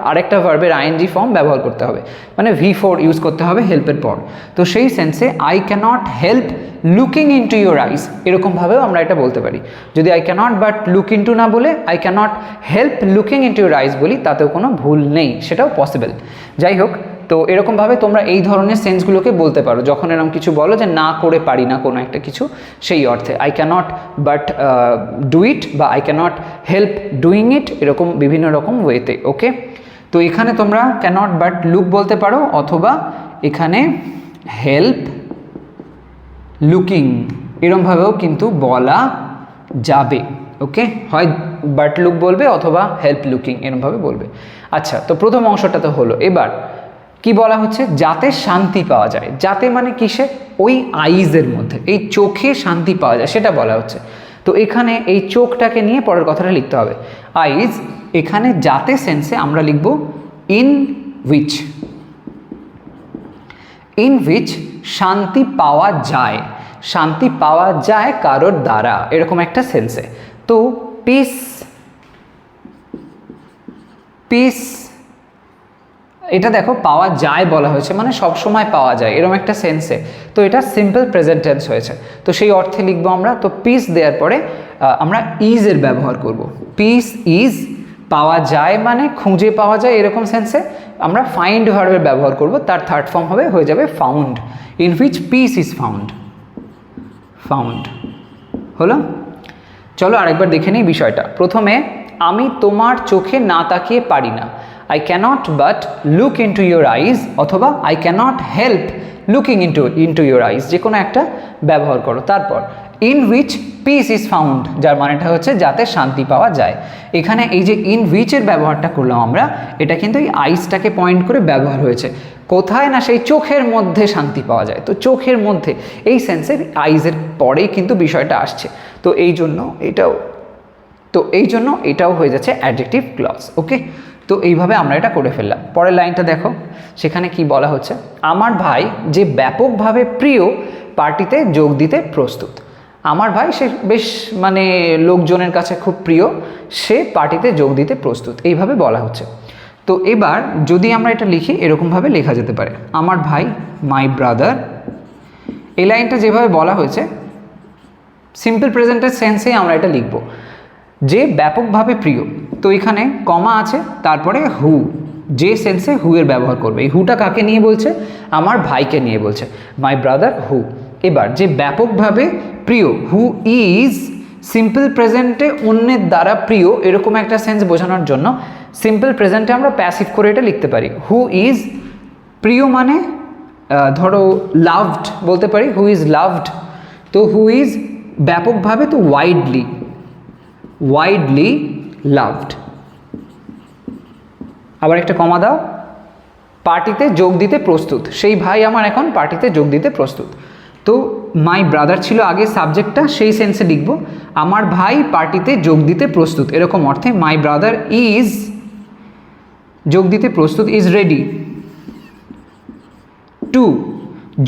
আরেকটা ভার্বের আইএনজি ফর্ম ব্যবহার করতে হবে, মানে V4 ইউজ করতে হবে হেল্পের পর। তো সেই সেন্সে I cannot help looking into your eyes, এরকমভাবেও আমরা এটা বলতে পারি। যদি I cannot but look into না বলে I cannot help looking into your eyes বলি, তাতেও কোনো ভুল নেই, সেটাও পসিবল। যাই হোক, তো এরকমভাবে তোমরা এই ধরনের সেন্সগুলোকে বলতে পারো যখন এরকম কিছু বলো যে না করে পারি না কোনো একটা কিছু, সেই অর্থে I cannot but do it, বা I cannot help doing it, এরকম বিভিন্ন রকম ওয়েতে। ওকে, তো এখানে তোমরা ক্যানট বাট লুক বলতে পারো, অথবা এখানে হেল্প লুকিং এরমভাবেও কিন্তু বলা যাবে। ওকে, হয় বাট লুক বলবে অথবা হেল্প লুকিং এরমভাবে বলবে। আচ্ছা, তো প্রথম অংশটা তো হলো। এবার কি বলা হচ্ছে, যাতে শান্তি পাওয়া যায়। যাতে মানে কিসে, ওই আইজের মধ্যে, এই চোখে শান্তি পাওয়া যায় সেটা বলা হচ্ছে। তো এখানে এই চোখটাকে নিয়ে পরের কথাটা লিখতে হবে। আইজ, এখানে যাতে সেন্সে আমরা লিখব ইন হুইচ, ইন হুইচ শান্তি পাওয়া যায়, শান্তি পাওয়া যায় কারোর দ্বারা, এরকম একটা সেন্সে। তো পিস, পিস এটা দেখো পাওয়া যায় বলা হয়েছে, মানে সব সময় পাওয়া যায় এরকম একটা সেন্সে। তো এটা সিম্পল প্রেজেন্ট টেন্স হয়েছে, তো সেই অর্থে লিখবো আমরা। তো পিস দেওয়ার পরে আমরা ইজের ব্যবহার করব। পিস ইজ, পাওয়া যায় মানে খুঁজে পাওয়া যায় এরকম সেন্সে আমরা ফাইন্ড ভার্বের ব্যবহার করব, তার থার্ড ফর্ম হবে, হয়ে যাবে found. In which piece is found, found হলো। চলো আরেকবার দেখে নিই বিষয়টা। প্রথমে আমি তোমার চোখে না তাকিয়ে পারি না, I cannot but look into your eyes, অথবা I cannot help looking into your eyes, যে কোনো একটা ব্যবহার করো। তারপর in which peace is found, যার মানেটা হচ্ছে যাতে শান্তি পাওয়া যায়। এখানে এই যে in which এর ব্যবহারটা করলাম আমরা, এটা কিন্তু এই আইসটাকে পয়েন্ট করে ব্যবহার হয়েছে। কোথায় না, সেই চোখের মধ্যে শান্তি পাওয়া যায়। তো চোখের মধ্যে এই সেন্সে আইজের পরেই কিন্তু বিষয়টা আসছে। তো এই জন্য এটাও হয়ে যাচ্ছে অ্যাডজেক্টিভ ক্লজ। ওকে, তো এইভাবে আমরা এটা করে ফেললাম। পরের লাইনটা দেখো, সেখানে কি বলা হচ্ছে, আমার ভাই যে ব্যাপকভাবে প্রিয় পার্টিতে যোগ দিতে প্রস্তুত। আমার ভাই সে বেশ মানে লোকজনের কাছে খুব প্রিয়, সে পার্টিতে যোগ দিতে প্রস্তুত, এইভাবে বলা হচ্ছে। তো এবার যদি আমরা এটা লিখি, এরকমভাবে লেখা যেতে পারে, আমার ভাই মাই ব্রাদার। এই লাইনটা যেভাবে বলা হয়েছে সিম্পল প্রেজেন্টের সেন্সেই আমরা এটা লিখব, যে ব্যাপকভাবে প্রিয়। তো এখানে কমা আছে, তারপরে হু, যে সেন্সে হু এর ব্যবহার করবে। এই হুটা কাকে নিয়ে বলছে, আমার ভাইকে নিয়ে বলছে, মাই ব্রাদার হু। এবার যে ব্যাপকভাবে প্রিয়, হু ইজ সিম্পল প্রেজেন্টে অন্যের দ্বারা প্রিয় এরকম একটা সেন্স বোঝানোর জন্য সিম্পল প্রেজেন্টে আমরা প্যাসিভ করে এটা লিখতে পারি। হু ইজ, প্রিয় মানে ধরো লাভড বলতে পারি, হু ইজ লাভড। তো হু ইজ ব্যাপকভাবে, তো ওয়াইডলি, ওয়াইডলি লাভড। আবার একটা কমা দাও, পার্টিতে যোগ দিতে প্রস্তুত, সেই ভাই আমার এখন পার্টিতে যোগ দিতে প্রস্তুত। তো মাই ব্রাদার ছিল আগে সাবজেক্টটা, সেই সেন্সে লিখব আমার ভাই পার্টিতে যোগ দিতে প্রস্তুত, এরকম অর্থে মাই ব্রাদার ইজ যোগ দিতে প্রস্তুত, ইজ রেডি টু,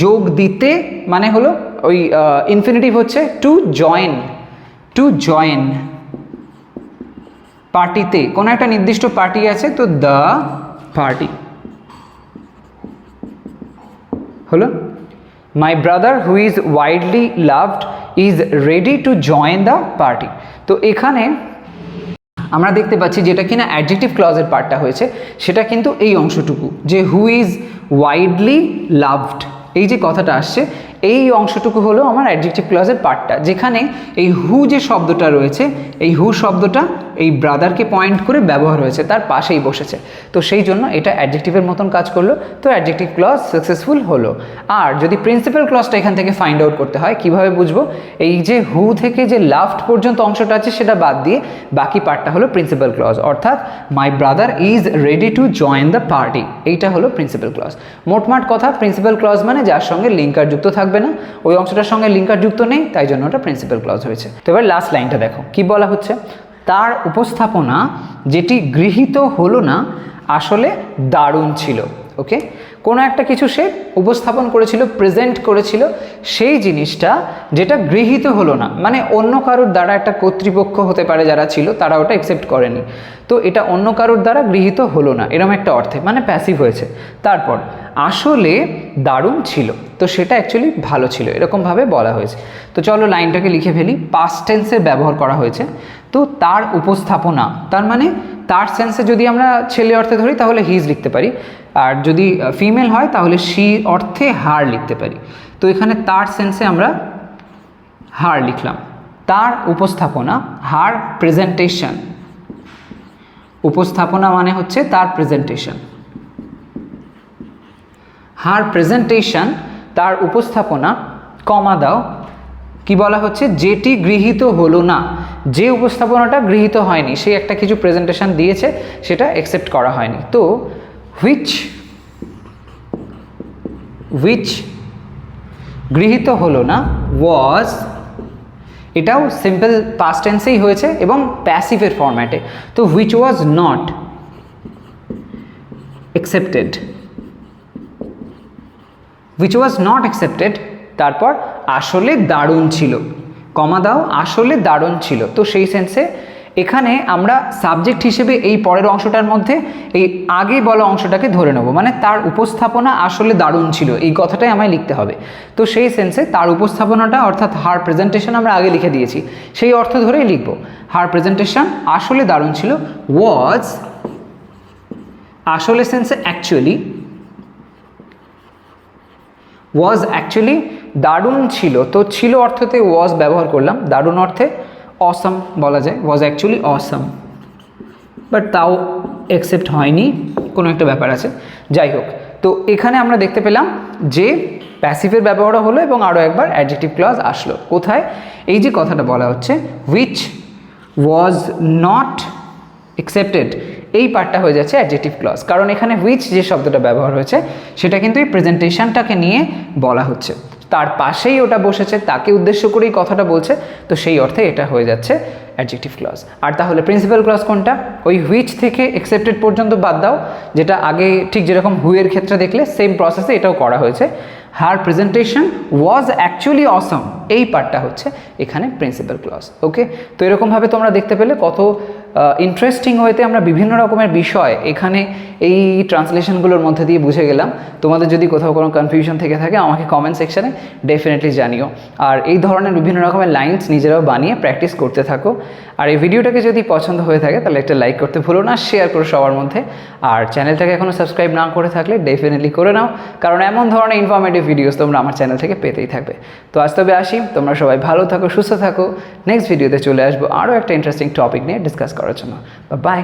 যোগ দিতে মানে হলো ওই ইনফিনিটিভ হচ্ছে টু জয়েন, টু জয়েন পার্টিতে, কোনো একটা নির্দিষ্ট পার্টি আছে তো দ্য পার্টি হলো। My brother who is widely loved is ready to join the party. তো এখানে আমরা দেখতে পাচ্ছি যেটা কিনা অ্যাডজেক্টিভ ক্লজের পার্টটা হয়েছে সেটা কিন্তু এই অংশটুকু, যে হু ইজ ওয়াইডলি লাভড, এই যে কথাটা আসছে এই অংশটুকু হলো আমার অ্যাডজেক্টিভ ক্লজের পার্টটা, যেখানে এই হু যে শব্দটা রয়েছে এই হু শব্দটা এই ব্রাদারকে পয়েন্ট করে ব্যবহার হয়েছে, তার পাশেই বসেছে, তো সেই জন্য এটা অ্যাডজেক্টিভের মতন কাজ করলো, তো অ্যাডজেক্টিভ ক্লজ সাকসেসফুল হলো। আর যদি প্রিন্সিপাল ক্লজটা এখান থেকে ফাইন্ড আউট করতে হয় কিভাবে বুঝবো, এই যে হু থেকে যে লাভড পর্যন্ত অংশটা আছে সেটা বাদ দিয়ে বাকি পার্টটা হলো প্রিন্সিপাল ক্লজ, অর্থাৎ my brother is ready to join the party, এইটা হলো প্রিন্সিপাল ক্লজ। মোটমাট কথা প্রিন্সিপাল ক্লজ মানে যার সঙ্গে লিঙ্কার যুক্ত থাকবে না, ওই অংশটার সঙ্গে লিঙ্কার যুক্ত নেই, তাই জন্য ওটা প্রিন্সিপাল ক্লজ হয়েছে। তো এবার লাস্ট লাইনটা দেখো কি বলা হচ্ছে, তার উপস্থাপনা যেটি গৃহীত হলো না আসলে দারুণ ছিল। ওকে, কোনো একটা কিছু সে উপস্থাপন করেছিল, প্রেজেন্ট করেছিল, সেই জিনিসটা যেটা গৃহীত হলো না, মানে অন্য কারোর দ্বারা, একটা কর্তৃপক্ষ হতে পারে যারা ছিল তারা ওটা অ্যাকসেপ্ট করেনি, তো এটা অন্য কারোর দ্বারা গৃহীত হলো না এরকম একটা অর্থে, মানে প্যাসিভ হয়েছে। তারপর আসলে দারুণ ছিল, তো সেটা অ্যাকচুয়ালি ভালো ছিল, এরকমভাবে বলা হয়েছে। তো চলো লাইনটাকে লিখে ফেলি, পাস্ট টেন্সে ব্যবহার করা হয়েছে। তো তার উপস্থাপনা, তার মানে তার সেন্সে যদি আমরা ছেলে অর্থে ধরি তাহলে হিজ লিখতে পারি, আর যদি ফিমেল হয় তাহলে শি অর্থে হার লিখতে পারি। তো এখানে তার সেন্সে আমরা হার লিখলাম, তার উপস্থাপনা, হার প্রেজেন্টেশন, উপস্থাপনা মানে হচ্ছে তার প্রেজেন্টেশন, হার প্রেজেন্টেশন, তার উপস্থাপনা, কমা দাও, কি বলা হচ্ছে, যেটি গৃহীত হলো না, যে উপস্থাপনাটা গৃহীত হয়নি, সে একটা কিছু প্রেজেন্টেশন দিয়েছে সেটা অ্যাকসেপ্ট করা হয়নি, তো হুইচ গৃহীত হলো না ওয়াজ, এটাও সিম্পল পাস্ট টেন্সেই হয়েছে এবং প্যাসিভের ফরম্যাটে, তো which was not accepted, which was not accepted, তারপর আসলে দারুণ ছিল, কমা দাও, আসলে দারুণ ছিল। তো সেই সেন্সে এখানে আমরা সাবজেক্ট হিসেবে এই পরের অংশটার মধ্যে এই আগে বলা অংশটাকে ধরে নেব, মানে তার উপস্থাপনা আসলে দারুণ ছিল, এই কথাটাই আমায় লিখতে হবে। তো সেই সেন্সে তার উপস্থাপনাটা অর্থাৎ হার প্রেজেন্টেশন আমরা আগে লিখে দিয়েছি, সেই অর্থ ধরেই লিখব, হার প্রেজেন্টেশন আসলে দারুণ ছিল, ওয়াজ আসলে সেন্সে অ্যাকচুয়ালি, ওয়াজ অ্যাকচুয়ালি দারুণ ছিল, তো ছিল অর্থতে ওয়াজ ব্যবহার করলাম, দারুণ অর্থে অসাম বলা যায়, ওয়াজ অ্যাকচুয়ালি অসাম, বাট তাও অ্যাকসেপ্ট হয়নি, কোনো একটা ব্যাপার আছে, যাই হোক। তো এখানে আমরা দেখতে পেলাম যে প্যাসিভের ব্যবহারও হলো এবং আরও একবার অ্যাডজেক্টিভ ক্লজ আসলো, কোথায়, এই যে কথাটা বলা হচ্ছে হুইচ ওয়াজ নট অ্যাকসেপ্টেড, এই পার্টটা হয়ে যাচ্ছে অ্যাডজেক্টিভ ক্লজ, কারণ এখানে হুইচ যে শব্দটা ব্যবহার হয়েছে সেটা কিন্তু এই প্রেজেন্টেশনটাকে নিয়ে বলা হচ্ছে, তার পাশেই ওটা বসেছে, তাকে উদ্দেশ্য করেই কথাটা বলছে, তো সেই অর্থে এটা হয়ে যাচ্ছে অ্যাডজেক্টিভ ক্লজ। আর তাহলে প্রিন্সিপাল ক্লজ কোনটা, ওই হুইচ থেকে অ্যাকসেপ্টেড পর্যন্ত বাদ দাও, যেটা আগে ঠিক যেরকম হুয়ের ক্ষেত্রে দেখলে সেম প্রসেসে এটাও করা হয়েছে, হার প্রেজেন্টেশন ওয়াজ অ্যাকচুয়ালি অসম, এই পার্টটা হচ্ছে এখানে প্রিন্সিপাল ক্লজ। ওকে, তো এরকমভাবে তোমরা দেখতে পেলে কত ইন্টারেস্টিং ওয়েতে আমরা বিভিন্ন রকমের বিষয় এখানে এই ট্রান্সলেশনগুলোর মধ্যে দিয়ে বুঝে গেলাম। তোমাদের যদি কোথাও কোনো কনফিউশন থেকে থাকে আমাকে কমেন্ট সেকশানে ডেফিনেটলি জানিও। আর এই ধরনের বিভিন্ন রকমের লাইনস নিজেরাও বানিয়ে প্র্যাকটিস করতে থাকো। আর এই ভিডিওটাকে যদি পছন্দ হয়ে থাকে তাহলে একটা লাইক করতে ভুলো না, শেয়ার করো সবার মধ্যে। আর চ্যানেলটাকে এখনও সাবস্ক্রাইব না করে থাকলে ডেফিনেটলি করে নাও, কারণ এমন ধরনের ইনফরমেটিভ ভিডিওস তোমরা আমার চ্যানেল থেকে পেতেই থাকবে। তো আজ তবে আসি, তোমরা সবাই ভালো থাকো, সুস্থ থাকো। নেক্সট ভিডিওতে চলে আসবো আরও একটা ইন্টারেস্টিং টপিক নিয়ে ডিসকাস করার জন্য। বাই।